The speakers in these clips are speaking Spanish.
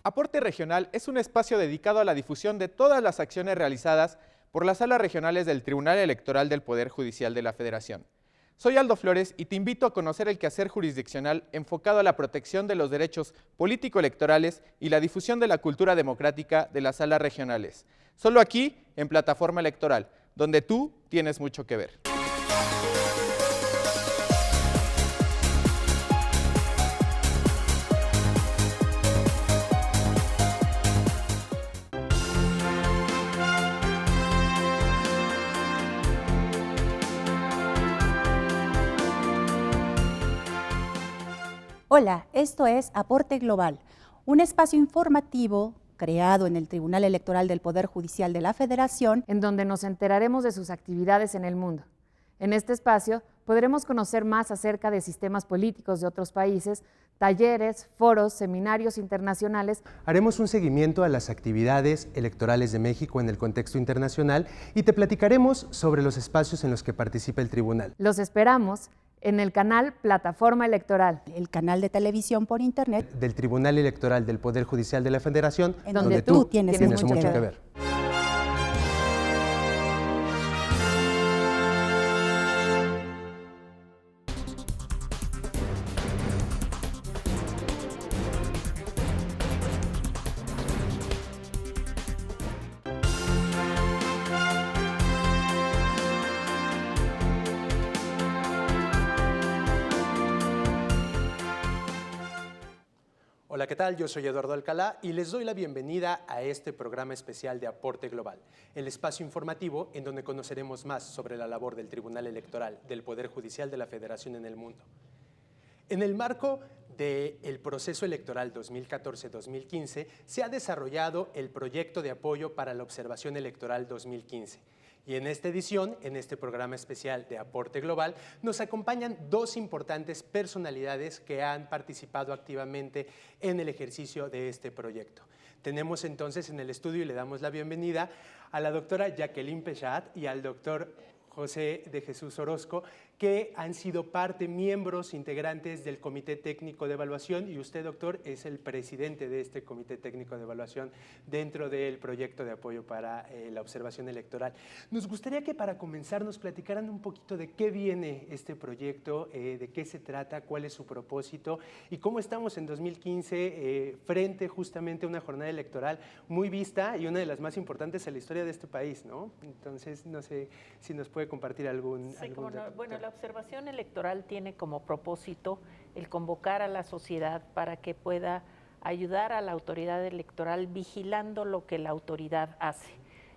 Aporte Regional es un espacio dedicado a la difusión de todas las acciones realizadas por las salas regionales del Tribunal Electoral del Poder Judicial de la Federación. Soy Aldo Flores y te invito a conocer el quehacer jurisdiccional enfocado a la protección de los derechos político-electorales y la difusión de la cultura democrática de las salas regionales. Solo aquí, en Plataforma Electoral, donde tú tienes mucho que ver. Hola, esto es Aporte Global, un espacio informativo creado en el Tribunal Electoral del Poder Judicial de la Federación, en donde nos enteraremos de sus actividades en el mundo. En este espacio podremos conocer más acerca de sistemas políticos de otros países, talleres, foros, seminarios internacionales. Haremos un seguimiento a las actividades electorales de México en el contexto internacional y te platicaremos sobre los espacios en los que participa el tribunal. Los esperamos en el canal Plataforma Electoral, el canal de televisión por internet del Tribunal Electoral del Poder Judicial de la Federación, en donde tú tienes mucho que ver. Hola, ¿qué tal? Yo soy Eduardo Alcalá y les doy la bienvenida a este programa especial de Aporte Global, el espacio informativo en donde conoceremos más sobre la labor del Tribunal Electoral del Poder Judicial de la Federación en el mundo. En el marco del proceso electoral 2014-2015 se ha desarrollado el proyecto de apoyo para la observación electoral 2015. Y en esta edición, en este programa especial de Aporte Global, nos acompañan dos importantes personalidades que han participado activamente en el ejercicio de este proyecto. Tenemos entonces en el estudio y le damos la bienvenida a la doctora Jacqueline Pechat y al doctor José de Jesús Orozco, que han sido miembros integrantes del Comité Técnico de Evaluación, y usted, doctor, es el presidente de este Comité Técnico de Evaluación dentro del proyecto de apoyo para la observación electoral. Nos gustaría que para comenzar nos platicaran un poquito de qué viene este proyecto, de qué se trata, cuál es su propósito y cómo estamos en 2015 frente justamente a una jornada electoral muy vista y una de las más importantes en la historia de este país, ¿no? Entonces, no sé si nos puede compartir algún no. dato. Bueno, la observación electoral tiene como propósito el convocar a la sociedad para que pueda ayudar a la autoridad electoral vigilando lo que la autoridad hace.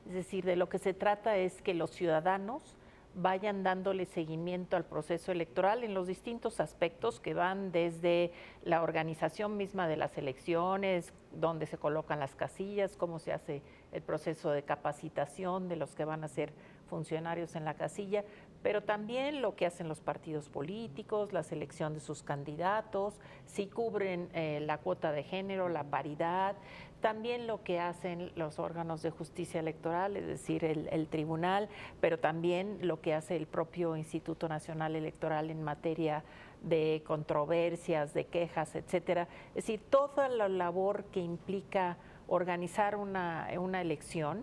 Es decir, de lo que se trata es que los ciudadanos vayan dándole seguimiento al proceso electoral en los distintos aspectos que van desde la organización misma de las elecciones, dónde se colocan las casillas, cómo se hace el proceso de capacitación de los que van a ser funcionarios en la casilla, pero también lo que hacen los partidos políticos, la selección de sus candidatos, si cubren la cuota de género, la paridad, también lo que hacen los órganos de justicia electoral, es decir, el tribunal, pero también lo que hace el propio Instituto Nacional Electoral en materia de controversias, de quejas, etcétera. Es decir, toda la labor que implica organizar una elección,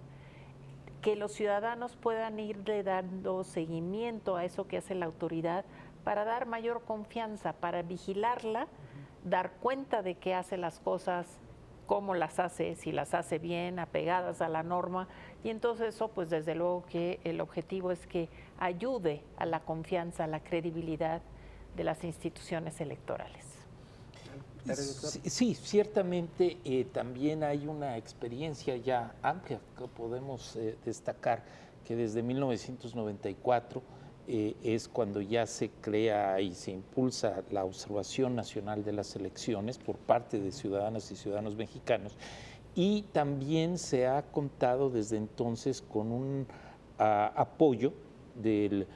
que los ciudadanos puedan irle dando seguimiento a eso que hace la autoridad para dar mayor confianza, para vigilarla, dar cuenta de que hace las cosas, cómo las hace, si las hace bien, apegadas a la norma, y entonces eso, pues desde luego que el objetivo es que ayude a la confianza, a la credibilidad de las instituciones electorales. Sí, ciertamente también hay una experiencia ya amplia que podemos destacar, que desde 1994 es cuando ya se crea y se impulsa la observación nacional de las elecciones por parte de ciudadanas y ciudadanos mexicanos, y también se ha contado desde entonces con un apoyo del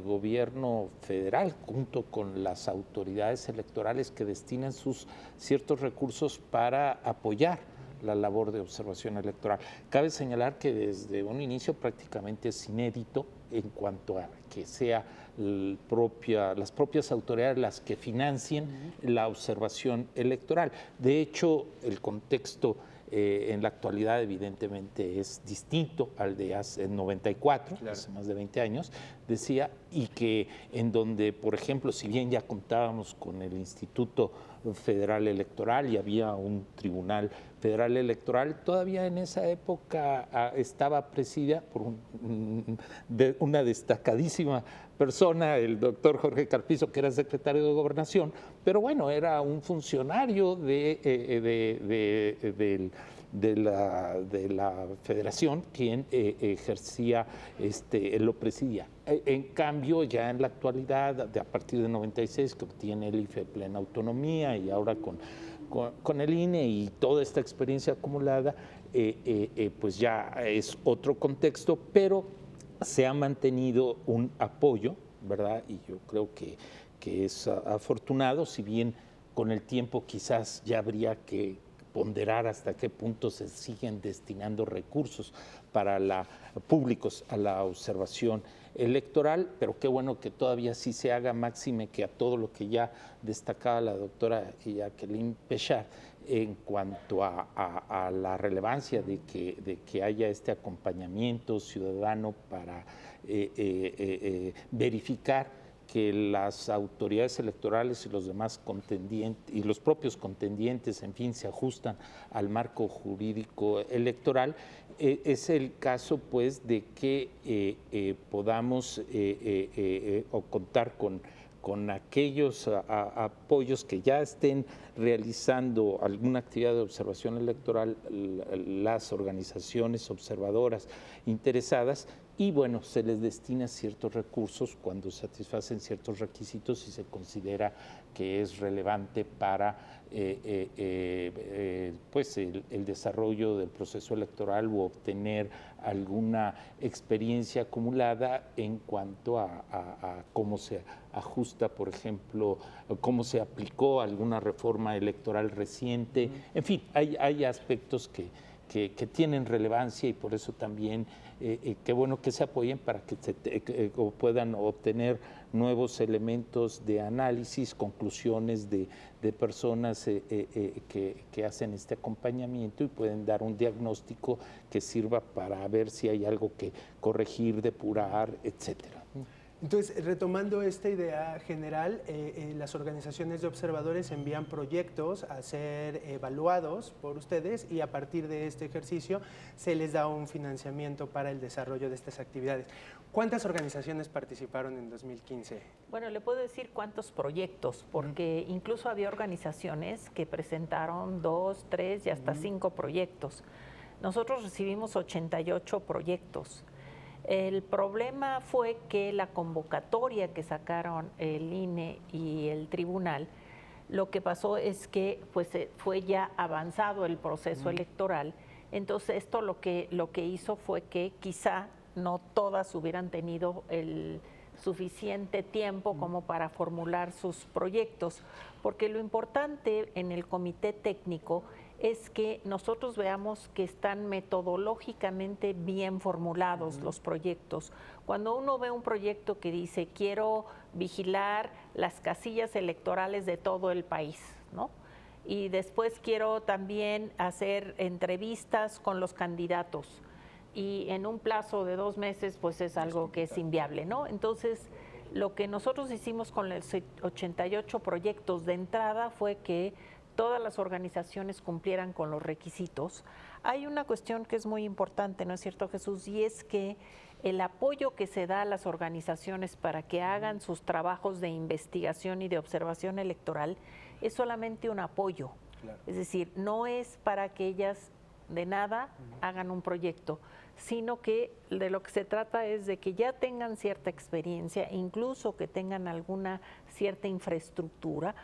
gobierno federal junto con las autoridades electorales que destinan sus ciertos recursos para apoyar la labor de observación electoral. Cabe señalar que desde un inicio prácticamente es inédito en cuanto a que sea las propias autoridades las que financien la observación electoral. De hecho, el contexto en la actualidad evidentemente es distinto al de hace 94, claro, hace más de 20 años, decía, y que en donde, por ejemplo, si bien ya contábamos con el Instituto Federal Electoral y había un Tribunal Federal Electoral, todavía en esa época estaba presidida por una destacadísima persona, el doctor Jorge Carpizo, que era secretario de Gobernación, pero bueno, era un funcionario de la federación quien ejercía, lo presidía. En cambio, ya en la actualidad, a partir de 96, que obtiene el IFE plena autonomía y ahora con el INE y toda esta experiencia acumulada, pues ya es otro contexto, pero se ha mantenido un apoyo, ¿verdad? Y yo creo que es afortunado, si bien con el tiempo quizás ya habría que ponderar hasta qué punto se siguen destinando recursos públicos a la observación electoral, pero qué bueno que todavía sí se haga, máxime que a todo lo que ya destacaba la doctora Jacqueline Pechard en cuanto a la relevancia de que haya este acompañamiento ciudadano para verificar que las autoridades electorales y los demás contendientes y los propios contendientes, en fin, se ajustan al marco jurídico electoral. Es el caso, pues, de que podamos o contar con aquellos apoyos que ya estén realizando alguna actividad de observación electoral, las organizaciones observadoras interesadas, y bueno, se les destina ciertos recursos cuando satisfacen ciertos requisitos y se considera que es relevante para pues el desarrollo del proceso electoral u obtener alguna experiencia acumulada en cuanto a cómo se ajusta, por ejemplo, cómo se aplicó alguna reforma electoral reciente. En fin, hay aspectos que tienen relevancia y por eso también qué bueno que se apoyen para que puedan obtener nuevos elementos de análisis, conclusiones de personas que hacen este acompañamiento y pueden dar un diagnóstico que sirva para ver si hay algo que corregir, depurar, etcétera. Entonces, retomando esta idea general, las organizaciones de observadores envían proyectos a ser evaluados por ustedes y a partir de este ejercicio se les da un financiamiento para el desarrollo de estas actividades. ¿Cuántas organizaciones participaron en 2015? Bueno, le puedo decir cuántos proyectos, porque incluso había organizaciones que presentaron 2, 3 y hasta 5 proyectos. Nosotros recibimos 88 proyectos. El problema fue que la convocatoria que sacaron el INE y el tribunal, lo que pasó es que pues, fue ya avanzado el proceso electoral. Entonces esto lo que hizo fue que quizá no todas hubieran tenido el suficiente tiempo como para formular sus proyectos, porque lo importante en el comité técnico es que nosotros veamos que están metodológicamente bien formulados los proyectos. Cuando uno ve un proyecto que dice quiero vigilar las casillas electorales de todo el país, ¿no? Y después quiero también hacer entrevistas con los candidatos y en un plazo de 2 meses pues es algo que es inviable, ¿no? Entonces lo que nosotros hicimos con los 88 proyectos de entrada fue que todas las organizaciones cumplieran con los requisitos. Hay una cuestión que es muy importante, ¿no es cierto, Jesús? Y es que el apoyo que se da a las organizaciones para que hagan sus trabajos de investigación y de observación electoral es solamente un apoyo. Claro. Es decir, no es para que ellas de nada hagan un proyecto, sino que de lo que se trata es de que ya tengan cierta experiencia, incluso que tengan alguna cierta infraestructura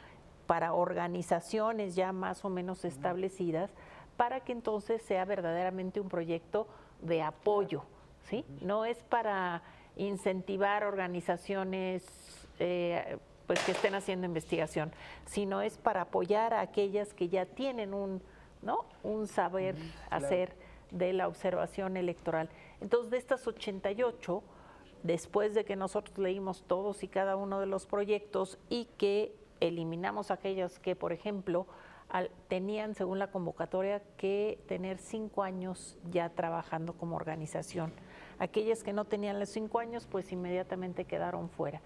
para organizaciones ya más o menos establecidas, para que entonces sea verdaderamente un proyecto de apoyo, ¿sí? No es para incentivar organizaciones pues que estén haciendo investigación, sino es para apoyar a aquellas que ya tienen un saber hacer de la observación electoral. Entonces, de estas 88, después de que nosotros leímos todos y cada uno de los proyectos y que eliminamos aquellos que, por ejemplo, tenían, según la convocatoria, que tener 5 años ya trabajando como organización. Aquellas que no tenían los 5 años, pues inmediatamente quedaron fuera.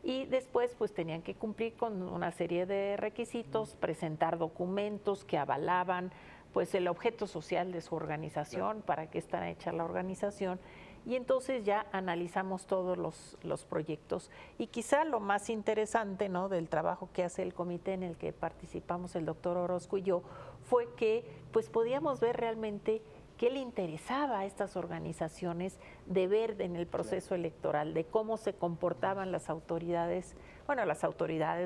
Y después, pues tenían que cumplir con una serie de requisitos, presentar documentos que avalaban pues el objeto social de su organización, para qué está hecha la organización. Y entonces ya analizamos todos los proyectos. Y quizá lo más interesante, ¿no?, del trabajo que hace el comité en el que participamos el doctor Orozco y yo, fue que pues podíamos ver realmente qué le interesaba a estas organizaciones de ver en el proceso electoral, de cómo se comportaban las autoridades,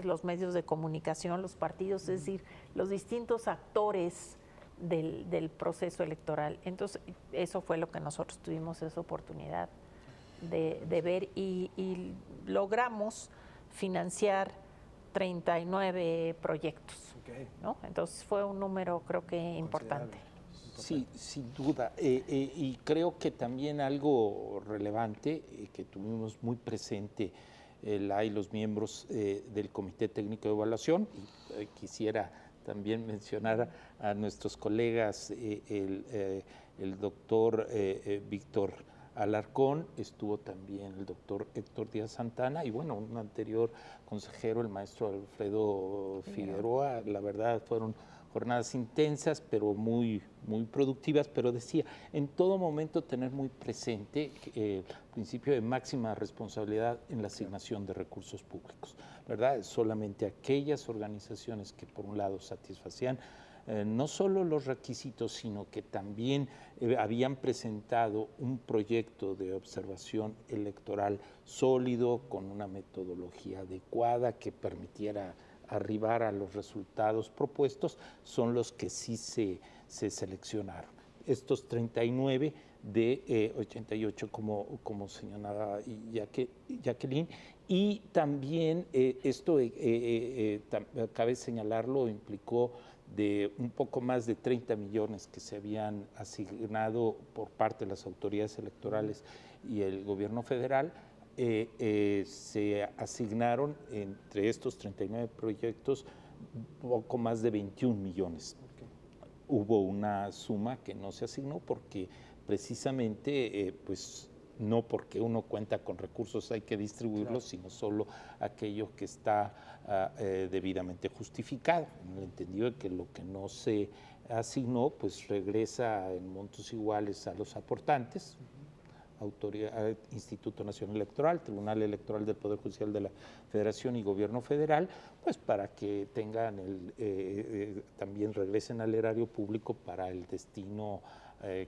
los medios de comunicación, los partidos, es decir, los distintos actores del proceso electoral. Entonces, eso fue lo que nosotros tuvimos esa oportunidad de ver y logramos financiar 39 proyectos, ¿no? Entonces, fue un número, creo que importante. Sí, sin duda. Y creo que también algo relevante que tuvimos muy presente la y los miembros del Comité Técnico de Evaluación, y quisiera también mencionar a nuestros colegas, el doctor Víctor Alarcón, estuvo también el doctor Héctor Díaz Santana y bueno, un anterior consejero, el maestro Alfredo Figueroa. La verdad fueron jornadas intensas, pero muy productivas, pero decía, en todo momento tener muy presente el principio de máxima responsabilidad en la asignación de recursos públicos, ¿verdad? Solamente aquellas organizaciones que por un lado satisfacían no solo los requisitos, sino que también habían presentado un proyecto de observación electoral sólido, con una metodología adecuada que permitiera arribar a los resultados propuestos, son los que sí se seleccionaron. Estos 39 de 88, como señalaba Jacqueline, y también esto, cabe señalarlo, implicó de un poco más de 30 millones que se habían asignado por parte de las autoridades electorales y el gobierno federal. Se asignaron entre estos 39 proyectos poco más de 21 millones. Hubo una suma que no se asignó porque precisamente, pues no porque uno cuenta con recursos hay que distribuirlos, sino solo aquello que está debidamente justificado, en el entendido de que lo que no se asignó, pues regresa en montos iguales a los aportantes, Autoridad, Instituto Nacional Electoral, Tribunal Electoral del Poder Judicial de la Federación y Gobierno Federal, pues para que tengan también regresen al erario público para el destino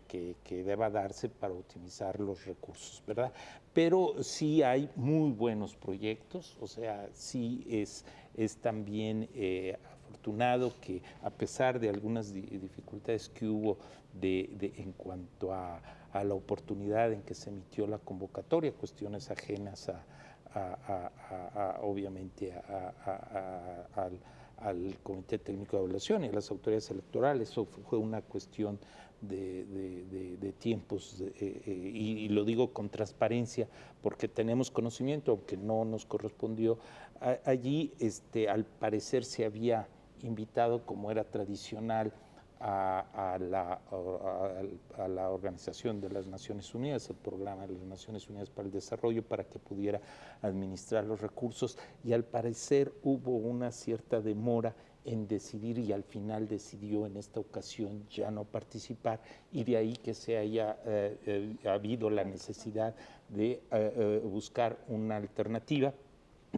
que deba darse para optimizar los recursos, ¿verdad? Pero sí hay muy buenos proyectos, o sea, sí es también afortunado que a pesar de algunas dificultades que hubo en cuanto a la oportunidad en que se emitió la convocatoria, cuestiones ajenas obviamente al Comité Técnico de Evaluación y a las autoridades electorales. Eso fue una cuestión de tiempos y lo digo con transparencia porque tenemos conocimiento, aunque no nos correspondió allí, al parecer se había invitado, como era tradicional, a la Organización de las Naciones Unidas, el Programa de las Naciones Unidas para el Desarrollo, para que pudiera administrar los recursos, y al parecer hubo una cierta demora en decidir y al final decidió en esta ocasión ya no participar, y de ahí que se haya habido la necesidad de buscar una alternativa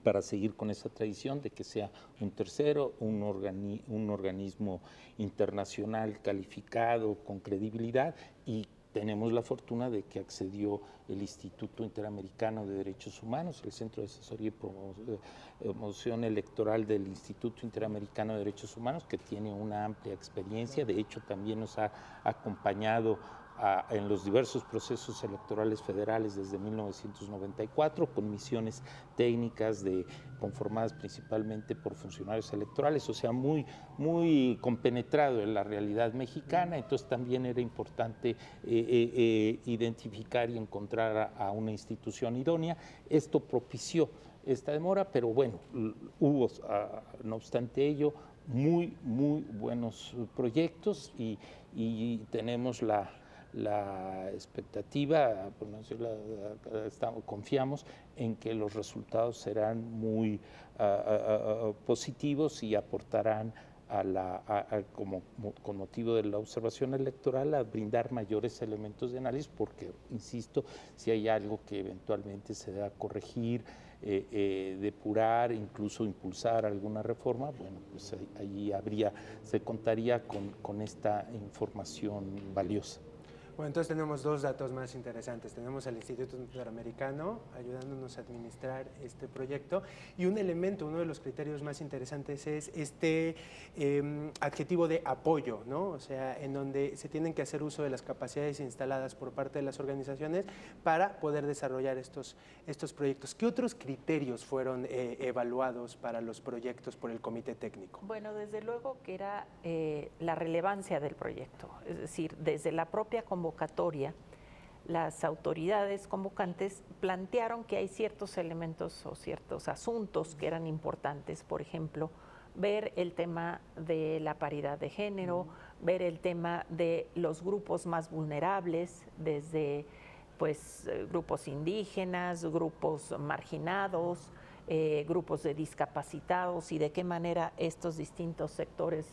para seguir con esa tradición de que sea un tercero, un organismo internacional calificado, con credibilidad, y tenemos la fortuna de que accedió el Instituto Interamericano de Derechos Humanos, el Centro de Asesoría y Promoción Electoral del Instituto Interamericano de Derechos Humanos, que tiene una amplia experiencia. De hecho, también nos ha acompañado en los diversos procesos electorales federales desde 1994, con misiones técnicas conformadas principalmente por funcionarios electorales, o sea, muy compenetrado en la realidad mexicana. Entonces también era importante identificar y encontrar a una institución idónea. Esto propició esta demora, pero bueno, hubo, no obstante ello, muy buenos proyectos y tenemos la expectativa, por no decirlo, confiamos en que los resultados serán muy positivos y aportarán con motivo de la observación electoral, a brindar mayores elementos de análisis, porque, insisto, si hay algo que eventualmente se deba corregir, depurar, incluso impulsar alguna reforma, bueno, pues allí se contaría con esta información valiosa. Bueno, entonces tenemos dos datos más interesantes. Tenemos al Instituto Interamericano ayudándonos a administrar este proyecto, y un elemento, uno de los criterios más interesantes es este adjetivo de apoyo, ¿no? O sea, en donde se tienen que hacer uso de las capacidades instaladas por parte de las organizaciones para poder desarrollar estos proyectos. ¿Qué otros criterios fueron evaluados para los proyectos por el Comité Técnico? Bueno, desde luego que era la relevancia del proyecto, es decir, desde la propia convocatoria, las autoridades convocantes plantearon que hay ciertos elementos o ciertos asuntos que eran importantes, por ejemplo, ver el tema de la paridad de género, ver el tema de los grupos más vulnerables, desde pues grupos indígenas, grupos marginados, grupos de discapacitados, y de qué manera estos distintos sectores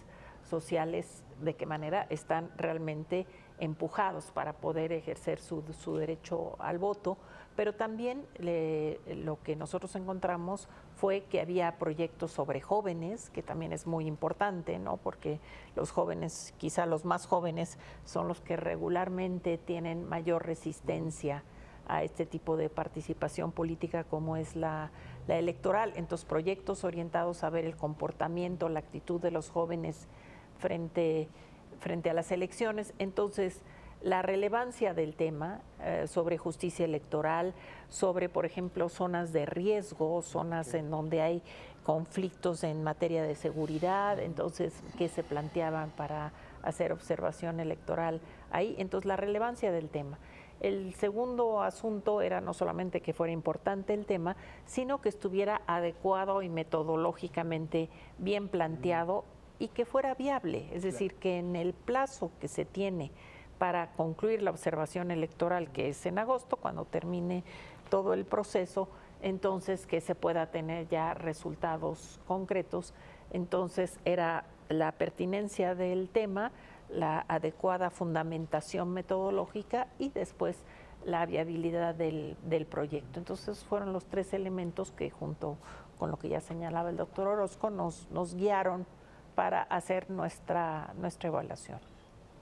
sociales, de qué manera están realmente empujados para poder ejercer su derecho al voto. Pero también lo que nosotros encontramos fue que había proyectos sobre jóvenes, que también es muy importante, ¿no? Porque los jóvenes, quizá los más jóvenes, son los que regularmente tienen mayor resistencia a este tipo de participación política como es la electoral. Entonces, proyectos orientados a ver el comportamiento, la actitud de los jóvenes frente a las elecciones. Entonces, la relevancia del tema sobre justicia electoral, sobre, por ejemplo, zonas de riesgo, zonas en donde hay conflictos en materia de seguridad, entonces, ¿qué se planteaban para hacer observación electoral ahí? Entonces, la relevancia del tema. El segundo asunto era no solamente que fuera importante el tema, sino que estuviera adecuado y metodológicamente bien planteado y que fuera viable, es decir, que en el plazo que se tiene para concluir la observación electoral, que es en agosto, cuando termine todo el proceso, entonces que se pueda tener ya resultados concretos. Entonces era la pertinencia del tema, la adecuada fundamentación metodológica y después la viabilidad del proyecto. Entonces fueron los tres elementos que, junto con lo que ya señalaba el doctor Orozco, nos guiaron para hacer nuestra evaluación.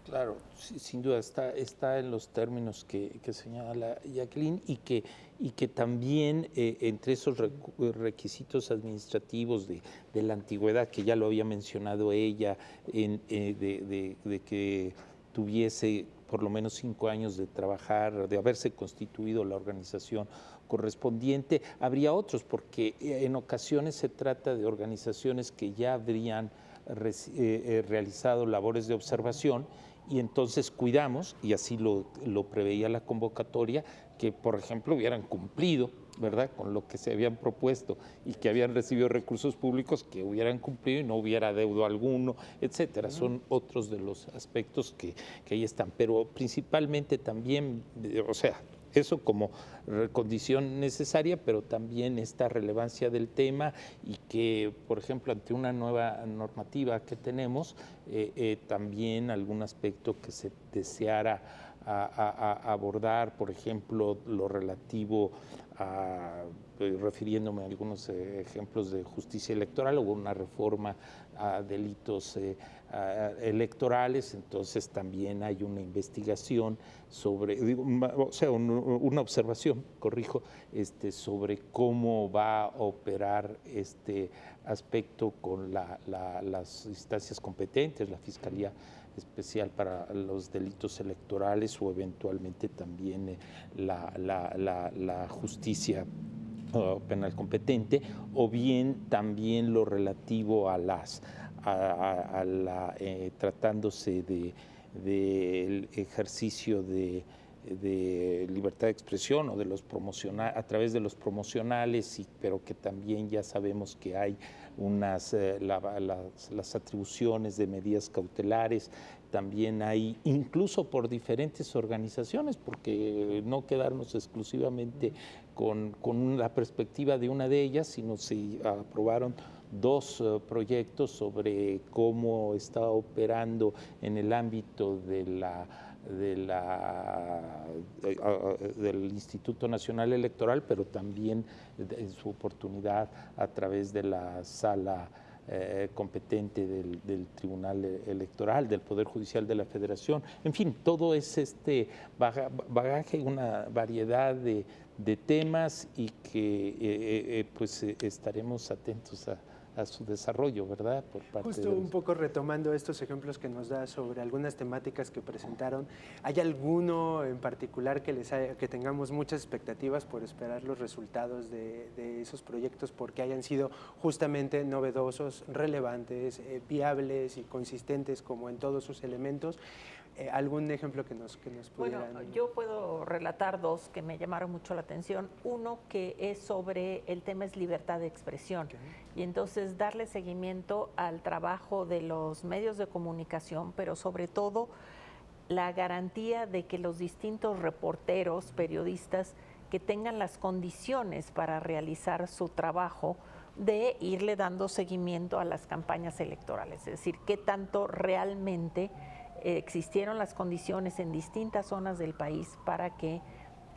Claro, sin duda está en los términos que señala Jacqueline, y que también entre esos requisitos administrativos de la antigüedad, que ya lo había mencionado ella, de que tuviese por lo menos 5 años de trabajar, de haberse constituido la organización correspondiente, habría otros, porque en ocasiones se trata de organizaciones que ya habrían realizado labores de observación, y entonces cuidamos, y así lo preveía la convocatoria, que por ejemplo hubieran cumplido, ¿verdad?, con lo que se habían propuesto, y que habían recibido recursos públicos, que hubieran cumplido y no hubiera adeudo alguno, etcétera. Son otros de los aspectos que ahí están, pero principalmente también, o sea, eso como condición necesaria, pero también esta relevancia del tema, y que, por ejemplo, ante una nueva normativa que tenemos, también algún aspecto que se deseara abordar, por ejemplo, lo relativo a refiriéndome a algunos ejemplos de justicia electoral, hubo una reforma a delitos electorales, entonces también hay una investigación sobre, o sea, una observación, corrijo, sobre cómo va a operar este aspecto con las instancias competentes, la Fiscalía Especial para los Delitos Electorales o eventualmente también la justicia penal competente, o bien también lo relativo a tratándose del ejercicio de libertad de expresión o de los a través de los promocionales, pero que también ya sabemos que hay las atribuciones de medidas cautelares, también hay incluso por diferentes organizaciones, porque no quedarnos exclusivamente con la perspectiva de una de ellas, sino se aprobaron 2 proyectos sobre cómo está operando en el ámbito del Instituto Nacional Electoral, pero también en su oportunidad a través de la sala competente del Tribunal Electoral, del Poder Judicial de la Federación. En fin, todo es bagaje, una variedad de temas, y que pues estaremos atentos a su desarrollo, ¿verdad? Por parte Justo un poco retomando estos ejemplos que nos da sobre algunas temáticas que presentaron, ¿hay alguno en particular que tengamos muchas expectativas por esperar los resultados de esos proyectos, porque hayan sido justamente novedosos, relevantes, viables y consistentes como en todos sus elementos? ¿Algún ejemplo que nos pudieran...? Bueno, yo puedo relatar 2 que me llamaron mucho la atención. Uno que es sobre el tema es libertad de expresión. Okay. Y entonces darle seguimiento al trabajo de los medios de comunicación, pero sobre todo la garantía de que los distintos reporteros, periodistas, que tengan las condiciones para realizar su trabajo, de irle dando seguimiento a las campañas electorales. Es decir, qué tanto realmente existieron las condiciones en distintas zonas del país para que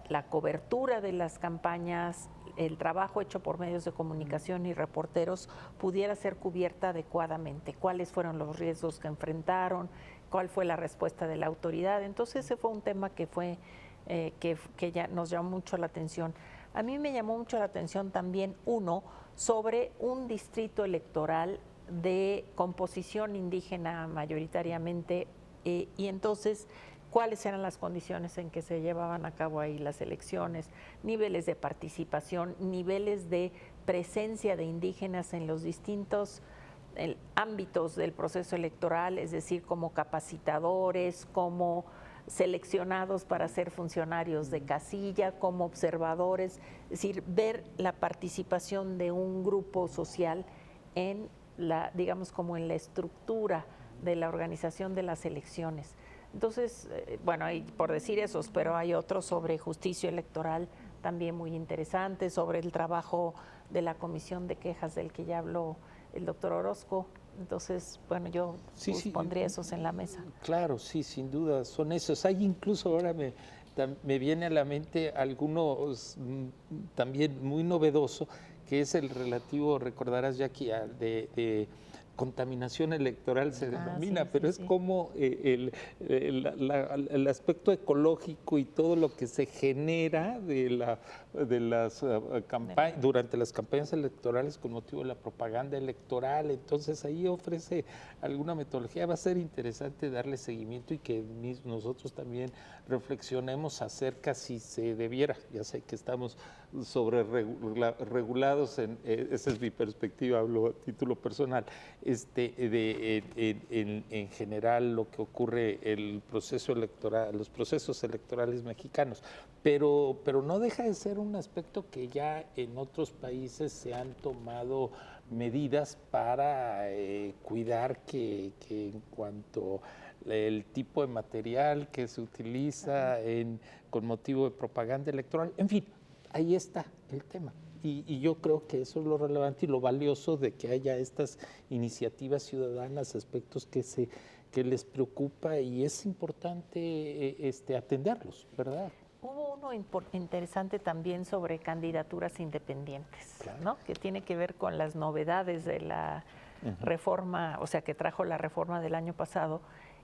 la cobertura de las campañas, el trabajo hecho por medios de comunicación y reporteros pudiera ser cubierta adecuadamente. ¿Cuáles fueron los riesgos que enfrentaron? ¿Cuál fue la respuesta de la autoridad? Entonces ese fue un tema que fue que ya nos llamó mucho la atención. A mí me llamó mucho la atención también uno sobre un distrito electoral de composición indígena mayoritariamente, y entonces cuáles eran las condiciones en que se llevaban a cabo ahí las elecciones, niveles de participación, niveles de presencia de indígenas en los distintos ámbitos del proceso electoral, es decir, como capacitadores, como seleccionados para ser funcionarios de casilla, como observadores, es decir, ver la participación de un grupo social en digamos, como en la estructura de la organización de las elecciones. Entonces, bueno, hay por decir esos, pero hay otros sobre justicia electoral también muy interesantes, sobre el trabajo de la comisión de quejas del que ya habló el doctor Orozco. Entonces, bueno, yo pondría esos en la mesa. Claro, sí, sin duda, son esos. Hay incluso ahora me viene a la mente algunos también muy novedoso, que es el relativo, recordarás, Jackie, de contaminación electoral se denomina, pero es como el aspecto ecológico y todo lo que se genera de las campañas, durante las campañas electorales con motivo de la propaganda electoral. Entonces ahí ofrece alguna metodología. Va a ser interesante darle seguimiento y que nosotros también reflexionemos acerca si se debiera, ya sé que estamos sobre regulados, esa es mi perspectiva, hablo a título personal, en general lo que ocurre el proceso electoral, los procesos electorales mexicanos, pero no deja de ser un aspecto que ya en otros países se han tomado medidas para cuidar que en cuanto el tipo de material que se utiliza con motivo de propaganda electoral, en fin, ahí está el tema. Y yo creo que eso es lo relevante y lo valioso de que haya estas iniciativas ciudadanas, aspectos que les preocupa, y es importante atenderlos, ¿verdad? Hubo uno interesante también sobre candidaturas independientes, ¿no? Que tiene que ver con las novedades de la reforma, o sea, que trajo la reforma del año pasado.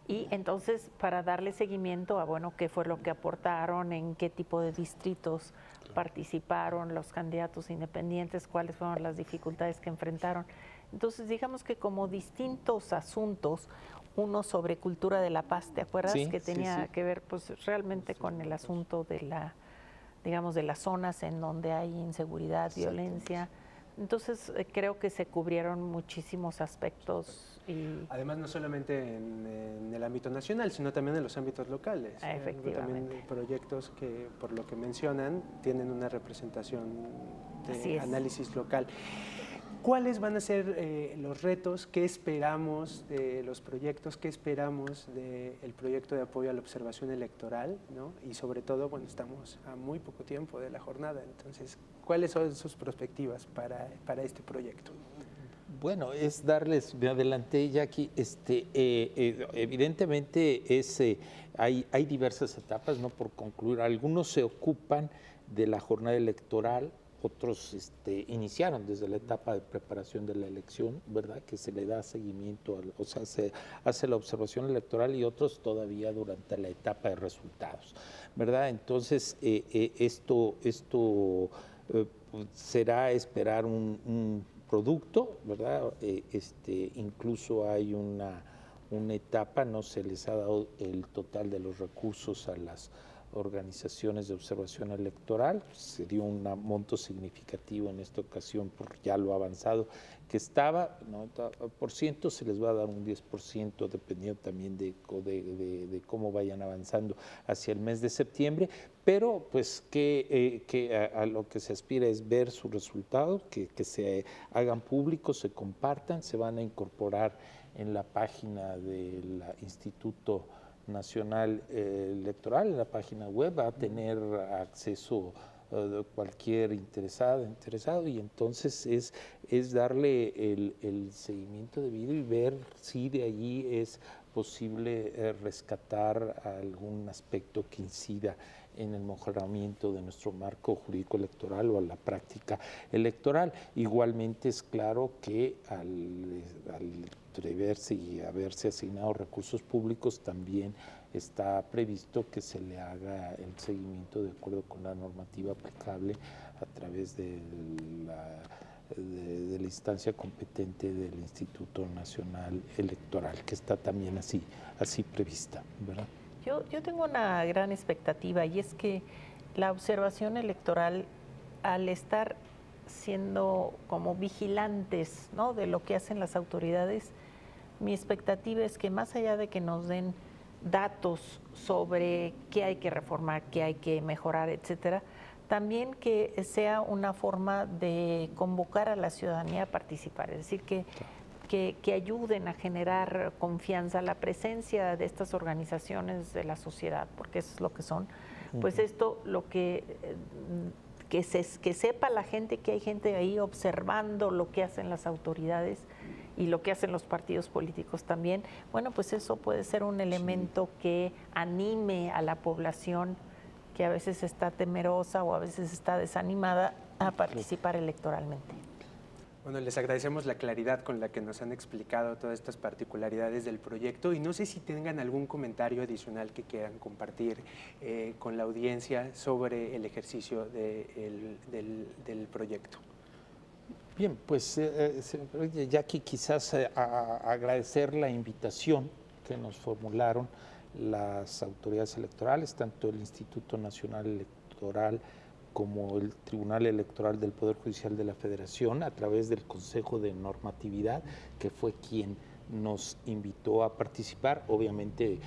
Y entonces, para darle seguimiento a, bueno, qué fue lo que aportaron, en qué tipo de distritos participaron los candidatos independientes, cuáles fueron las dificultades que enfrentaron. Entonces, digamos que como distintos asuntos, uno sobre cultura de la paz, ¿te acuerdas? Sí, que tenía sí. que ver pues realmente con el asunto de la, digamos, de las zonas en donde hay inseguridad, violencia. Entonces creo que se cubrieron muchísimos aspectos. Y además, no solamente en el ámbito nacional, sino también en los ámbitos locales. Efectivamente. También proyectos que, por lo que mencionan, tienen una representación de análisis local. ¿Cuáles van a ser los retos? ¿Qué esperamos de los proyectos? ¿Qué esperamos del proyecto de apoyo a la observación electoral, ¿no? Y sobre todo, bueno, estamos a muy poco tiempo de la jornada, entonces, ¿cuáles son sus perspectivas para este proyecto? Bueno, es darles, me adelanté ya aquí, evidentemente hay diversas etapas, no por concluir, algunos se ocupan de la jornada electoral, otros iniciaron desde la etapa de preparación de la elección, ¿verdad? Que se le da seguimiento, o sea, se hace la observación electoral, y otros todavía durante la etapa de resultados, ¿verdad? Entonces, esto será esperar un producto, ¿verdad? Incluso hay una etapa, no se les ha dado el total de los recursos a las organizaciones de observación electoral, se dio un monto significativo en esta ocasión por ya lo avanzado que estaba, 90%, se les va a dar un 10% dependiendo también de cómo vayan avanzando hacia el mes de septiembre, pero pues que a lo que se aspira es ver sus resultados, que se hagan públicos, se compartan, se van a incorporar en la página del Instituto Nacional Electoral, en la página web, va a tener acceso cualquier interesado, y entonces es darle el seguimiento debido y ver si de allí es posible rescatar algún aspecto que incida en el mejoramiento de nuestro marco jurídico electoral o a la práctica electoral. Igualmente es claro que al preverse y haberse asignado recursos públicos, también está previsto que se le haga el seguimiento de acuerdo con la normativa aplicable a través de la instancia competente del Instituto Nacional Electoral, que está también así prevista, ¿verdad? Yo tengo una gran expectativa, y es que la observación electoral, al estar siendo como vigilantes, ¿no?, de lo que hacen las autoridades, mi expectativa es que más allá de que nos den datos sobre qué hay que reformar, qué hay que mejorar, etcétera, también que sea una forma de convocar a la ciudadanía a participar, es decir, que ayuden a generar confianza, la presencia de estas organizaciones de la sociedad, porque eso es lo que son. Pues esto, lo que sepa la gente que hay gente ahí observando lo que hacen las autoridades y lo que hacen los partidos políticos también, bueno, pues eso puede ser un elemento que anime a la población que a veces está temerosa o a veces está desanimada a participar electoralmente. Bueno, les agradecemos la claridad con la que nos han explicado todas estas particularidades del proyecto, y no sé si tengan algún comentario adicional que quieran compartir con la audiencia sobre el ejercicio del proyecto. Bien, pues Jackie, quizás agradecer la invitación que nos formularon las autoridades electorales, tanto el Instituto Nacional Electoral como el Tribunal Electoral del Poder Judicial de la Federación, a través del Consejo de Normatividad, que fue quien nos invitó a participar, obviamente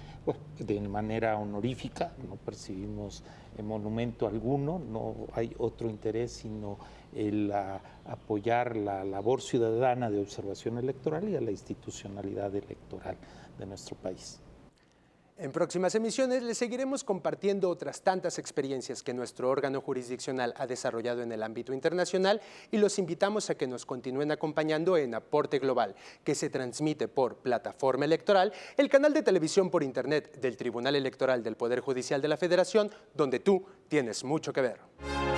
de manera honorífica, no percibimos monumento alguno, no hay otro interés sino el apoyar la labor ciudadana de observación electoral y a la institucionalidad electoral de nuestro país. En próximas emisiones les seguiremos compartiendo otras tantas experiencias que nuestro órgano jurisdiccional ha desarrollado en el ámbito internacional y los invitamos a que nos continúen acompañando en Aporte Global, que se transmite por Plataforma Electoral, el canal de televisión por Internet del Tribunal Electoral del Poder Judicial de la Federación, donde tú tienes mucho que ver.